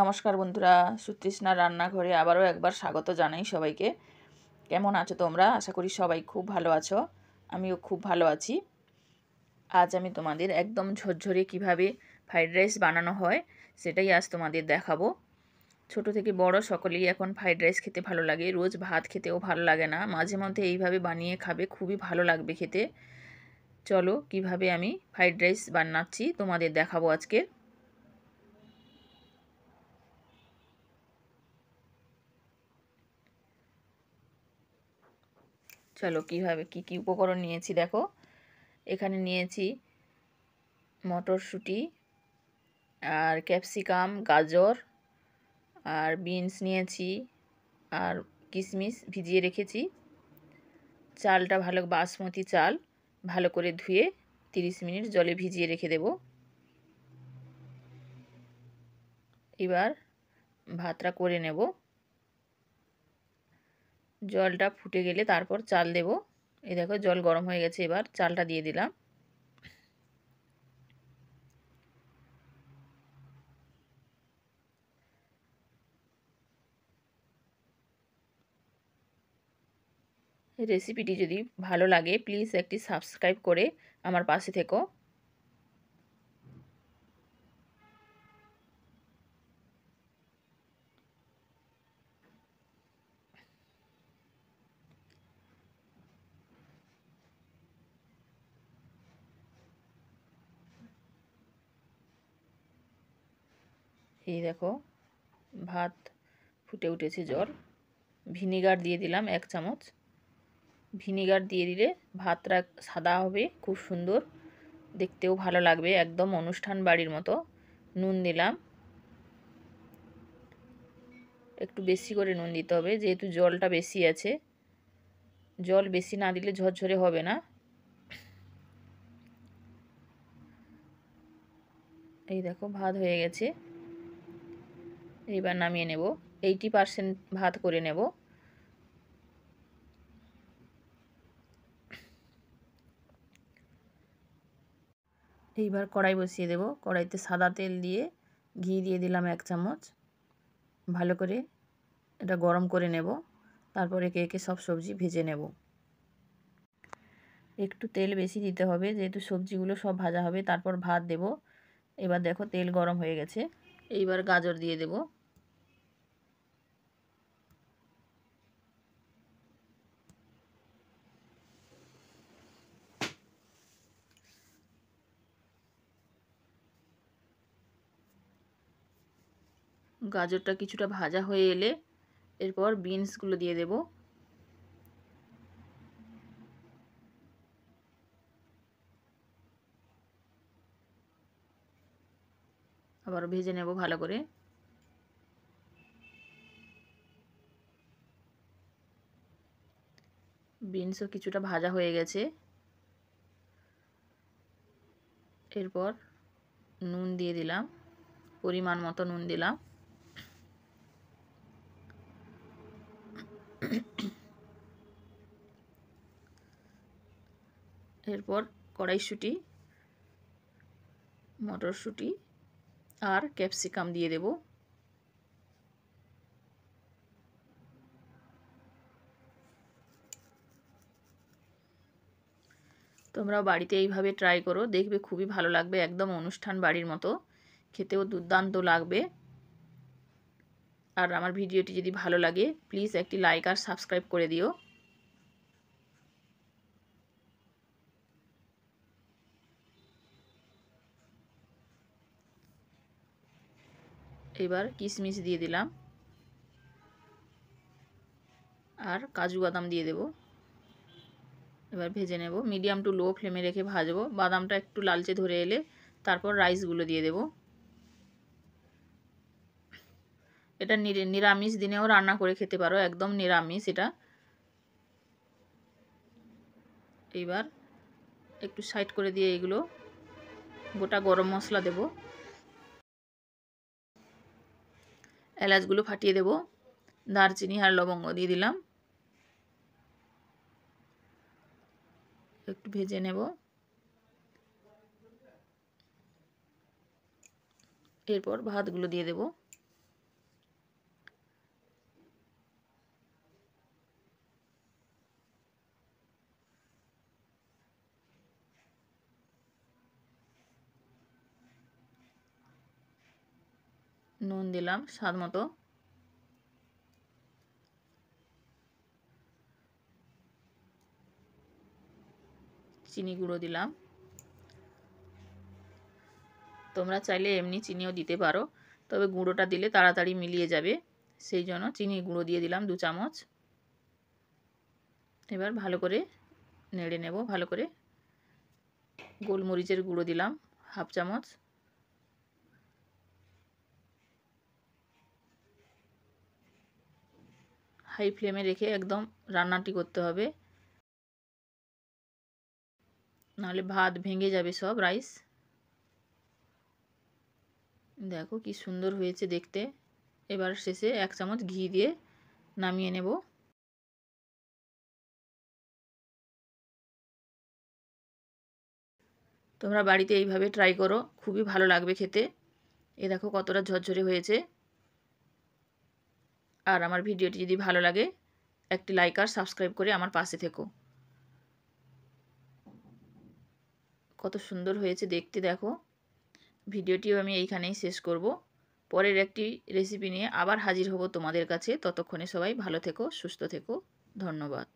নমস্কার বন্ধুরা, সুতৃষ্ণার রান্নাঘরে আবারও একবার স্বাগত জানাই সবাইকে। কেমন আছো তোমরা? আশা করি সবাই খুব ভালো আছো। আমিও খুব ভালো আছি। আজ আমি তোমাদের একদম ঝরঝরে কিভাবে ফ্রাইড রাইস বানানো হয় সেটাই আজ তোমাদের দেখাবো। ছোট থেকে বড় সকলেই এখন ফ্রাইড রাইস খেতে ভালো লাগে, রোজ ভাত খেতেও ভালো লাগে না। মাঝে মধ্যে এইভাবে বানিয়ে খাবে, খুবই ভালো লাগবে খেতে। চলো কিভাবে আমি ফ্রাইড রাইস বানাচ্ছি তোমাদের দেখাবো আজকে। চলো কীভাবে কী উপকরণ নিয়েছি দেখো। এখানে নিয়েছি মটরশুঁটি আর ক্যাপসিকাম, গাজর আর বিনস নিয়েছি আর কিশমিশ ভিজিয়ে রেখেছি। চালটা ভালো বাসমতি চাল ভালো করে ধুয়ে 30 মিনিট জলে ভিজিয়ে রেখে দেব। এবার ভাতটা করে নেব। জলটা ফুটে গেলে তারপর চাল দেব। এই দেখো জল গরম হয়ে গেছে, এবার চালটা দিয়ে দিলাম। রেসিপিটি যদি ভালো লাগে প্লিজ একটি সাবস্ক্রাইব করে আমার পাশে থেকো। এই দেখো ভাত ফুটে উঠেছে জল। ভিনিগার দিয়ে দিলাম 1 চামচ। ভিনিগার দিয়ে দিলে ভাতটা সাদা হবে, খুব সুন্দর দেখতেও ভালো লাগবে, একদম অনুষ্ঠান বাড়ির মতো। নুন দিলাম, একটু বেশি করে নুন দিতে হবে যেহেতু জলটা বেশি আছে। জল বেশি না দিলে ঝরঝরে হবে না। এই দেখো ভাত হয়ে গেছে, এইবার নামিয়ে নেব। 80% ভাত করে নেব। এইবার কড়াই বসিয়ে দেব। কড়াইতে সাদা তেল দিয়ে ঘি দিয়ে দিলাম 1 চামচ। ভালো করে এটা গরম করে নেব। তারপর একে একে সব সবজি ভেজে নেব। একটু তেল বেশি দিতে হবে যেহেতু সবজিগুলো সব ভাজা হবে। তারপর ভাত দেব। এবার দেখো তেল গরম হয়ে গেছে, এইবার গাজর দিয়ে দেব। গাজরটা কিছুটা ভাজা হয়ে এলে এরপর বিনসগুলো দিয়ে দেব। আবার ভেজে নেব ভালো করে। বিনসও কিছুটা ভাজা হয়ে গেছে। এরপর নুন দিয়ে দিলাম, পরিমাণ মতো নুন দিলাম। এরপর কড়াইশুঁটি, মটরশুঁটি আর ক্যাপসিকাম দিয়ে দেব। তোমরাও বাড়িতে এইভাবে ট্রাই করো, দেখবে খুবই ভালো লাগবে, একদম অনুষ্ঠান বাড়ির মতো খেতেও দুর্দান্ত লাগবে। আর আমার ভিডিওটি যদি ভালো লাগে প্লিজ একটি লাইক আর সাবস্ক্রাইব করে দিও। এবার কিশমিশ দিয়ে দিলাম আর কাজু বাদাম দিয়ে দেব। এবার ভেজে নেব, মিডিয়াম টু লো ফ্লেমে রেখে ভাজবো। বাদামটা একটু লালচে ধরে এলে তারপর রাইসগুলো দিয়ে দেব। এটা নিরামিষ দিনেও রান্না করে খেতে পারো, একদম নিরামিষ এটা। এইবার একটু সাইড করে দিয়ে এগুলো গোটা গরম মশলা দেব, এলাচগুলো ফাটিয়ে দেব, দারচিনি আর লবঙ্গ দিয়ে দিলাম। একটু ভেজে নেব। এরপর ভাতগুলো দিয়ে দেব। নুন দিলাম স্বাদ মতো, চিনি গুঁড়ো দিলাম। তোমরা চাইলে এমনি চিনিও দিতে পারো, তবে গুঁড়োটা দিলে তাড়াতাড়ি মিলিয়ে যাবে, সেই জন্য চিনি গুঁড়ো দিয়ে দিলাম 2 চামচ। এবার ভালো করে নেড়ে নেব। ভালো করে গোলমরিচের গুঁড়ো দিলাম 1/2 চামচ। হাই ফ্লেমে রেখে একদম রান্নাটি করতে হবে, নাহলে ভাত ভেঙে যাবে সব রাইস। দেখো কি সুন্দর হয়েছে দেখতে। এবার শেষে 1 চামচ ঘি দিয়ে নামিয়ে নেব। তোমরা বাড়িতে এইভাবে ট্রাই করো, খুবই ভালো লাগবে খেতে। এ দেখো কতটা ঝরঝরে হয়েছে। আর আমার ভিডিওটি যদি ভালো লাগে একটি লাইক আর সাবস্ক্রাইব করে আমার পাশে থেকো। কত সুন্দর হয়েছে দেখতে দেখো। ভিডিওটিও আমি এইখানেই শেষ করব। পরের একটি রেসিপি নিয়ে আবার হাজির হব তোমাদের কাছে। ততক্ষণে সবাই ভালো থেকো, সুস্থ থেকো। ধন্যবাদ।